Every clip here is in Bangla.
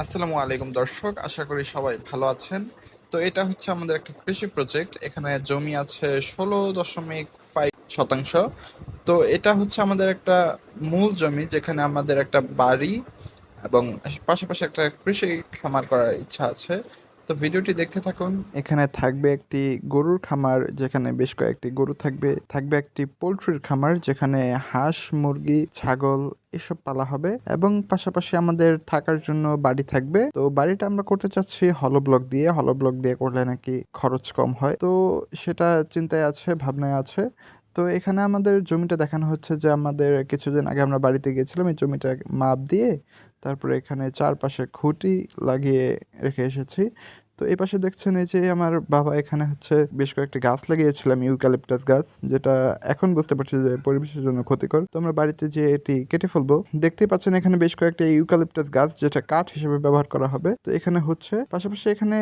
আসসালামু আলাইকুম দর্শক, আশা করি সবাই ভালো আছেন। তো এটা হচ্ছে আমাদের একটা কৃষি প্রজেক্ট। এখানে জমি আছে 16.5 শতাংশ। তো এটা হচ্ছে আমাদের একটা মূল জমি, যেখানে আমাদের একটা বাড়ি এবং পাশাপাশি একটা কৃষি খামার করার ইচ্ছা আছে। তো ভিডিওটি দেখতে থাকুন। এখানে থাকবে একটি গরুর খামার, যেখানে বেশ কয়েকটি গরু থাকবে। থাকবে একটি পোল্ট্রির খামার, যেখানে হাঁস, মুরগি, ছাগল এসব পালা হবে, এবং পাশাপাশি আমাদের থাকার জন্য বাড়ি থাকবে। তো বাড়িটা আমরা করতে চাচ্ছি হলো ব্লক দিয়ে। হলো ব্লক দিয়ে করলে নাকি খরচ কম হয়, তো সেটা চিন্তায় আছে, ভাবনায় আছে। তো এখানে আমাদের জমিটা দেখানো হচ্ছে যে আমাদের কিছুদিন আগে আমরা বাড়িতে গিয়েছিলাম, এই জমিটা মাপ দিয়ে তারপরে এখানে চারপাশে খুঁটি লাগিয়ে রেখে এসেছি। তো এই পাশে দেখছেন, এই যে আমার বাবা এখানে হচ্ছে বেশ কয়েকটি গাছ লাগিয়েছিলাম, ইউক্যালিপটাস গাছ, যেটা এখন বুঝতে পারছি যে পরিবেশের জন্য ক্ষতিকর। তো আমরা বাড়িতে যে এটি কেটে ফেলবো। দেখতেই পাচ্ছেন এখানে বেশ কয়েকটি ইউক্যালিপটাস গাছ, যেটা কাঠ হিসেবে ব্যবহার করা হবে। তো এখানে হচ্ছে পাশাপাশি এখানে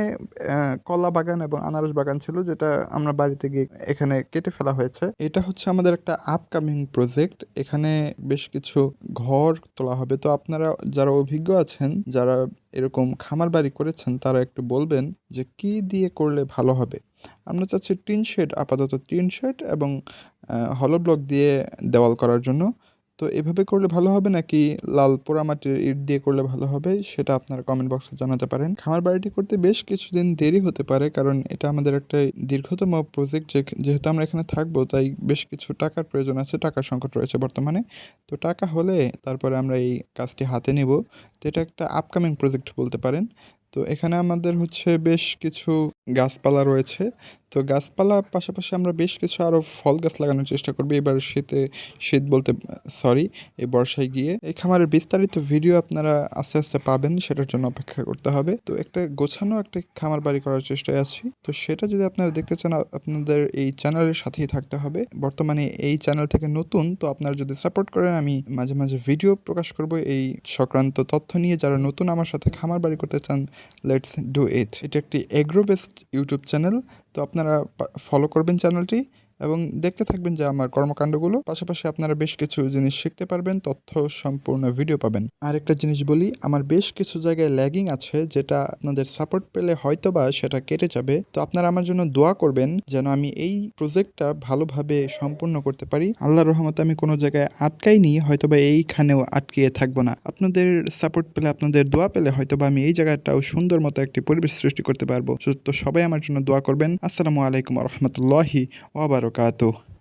কলা বাগান এবং আনারস বাগান ছিল, যেটা আমরা বাড়িতে গিয়ে এখানে কেটে ফেলা হয়েছে। এটা হচ্ছে আমাদের একটা আপকামিং প্রজেক্ট। এখানে বেশ কিছু ঘর তোলা হবে। তো আপনারা যারা অভিজ্ঞ আছেন, যারা এরকম খামার বাড়ি করেছেন, তারা একটু বলবেন যে কি দিয়ে করলে ভালো হবে। আমরা চাচ্ছি টিন শেড, আপাতত টিন শেড এবং হলো ব্লক দিয়ে দেওয়াল করার জন্য। তো এভাবে করলে ভালো হবে নাকি লাল পোড়ামাটির ইট দিয়ে করলে ভালো হবে, সেটা আপনারা কমেন্ট বক্সে জানাতে পারেন। খামার বাড়িটি করতে বেশ কিছুদিন দেরি হতে পারে, কারণ এটা আমাদের একটা দীর্ঘতম প্রজেক্ট। যেহেতু আমরা এখানে থাকবো, তাই বেশ কিছু টাকার প্রয়োজন আছে, টাকার সংকট রয়েছে বর্তমানে। তো টাকা হলে তারপরে আমরা এই কাজটি হাতে নিব। তো এটা একটা আপকামিং প্রজেক্ট বলতে পারেন। তো এখানে আমাদের হচ্ছে বেশ কিছু গাছপালা রয়েছে। তো গাছপালার পাশাপাশি আমরা বেশ কিছু আরও ফল গাছ লাগানোর চেষ্টা করবো এবার শীত বলতে সরি, এই বর্ষায় গিয়ে। এই খামারের বিস্তারিত ভিডিও আপনারা আস্তে আস্তে পাবেন, সেটার জন্য অপেক্ষা করতে হবে। তো একটা গোছানো একটা খামার বাড়ি করার চেষ্টায় আছি। তো সেটা যদি আপনারা দেখতে চান, আপনাদের এই চ্যানেলের সাথেই থাকতে হবে। বর্তমানে এই চ্যানেল থেকে নতুন, তো আপনারা যদি সাপোর্ট করেন, আমি মাঝে মাঝে ভিডিও প্রকাশ করব এই সংক্রান্ত তথ্য নিয়ে। যারা নতুন আমার সাথে খামার বাড়ি করতে চান, লেটস ডু ইট। এটা একটি এগ্রো বেসড ইউটিউব চ্যানেল। তো আপনারা ফলো করবেন চ্যানেলটি এবং দেখতে থাকবেন যে আমার কর্মকাণ্ডগুলো। পাশাপাশি আপনারা বেশ কিছু জিনিস শিখতে পারবেন, তথ্য সম্পূর্ণ ভিডিও পাবেন। আর একটা জিনিস বলি, আমার বেশ কিছু জায়গায় ল্যাগিং আছে, যেটা আপনাদের সাপোর্ট পেলে হয়তোবা সেটা কেটে যাবে। তো আপনারা আমার জন্য দোয়া করবেন যেন আমি এই প্রজেক্টটা ভালোভাবে সম্পূর্ণ করতে পারি। আল্লাহর রহমতে আমি কোনো জায়গায় আটকাইনি, হয়তোবা এইখানেও আটকিয়ে থাকবো না। আপনাদের সাপোর্ট পেলে, আপনাদের দোয়া পেলে হয়তোবা আমি এই জায়গাটাও সুন্দর মতো একটি পরিবেশ সৃষ্টি করতে পারবো। তো সবাই আমার জন্য দোয়া করবেন। আসসালামু আলাইকুম ওয়া রাহমাতুল্লাহি ওয়া বারাকাতুহু।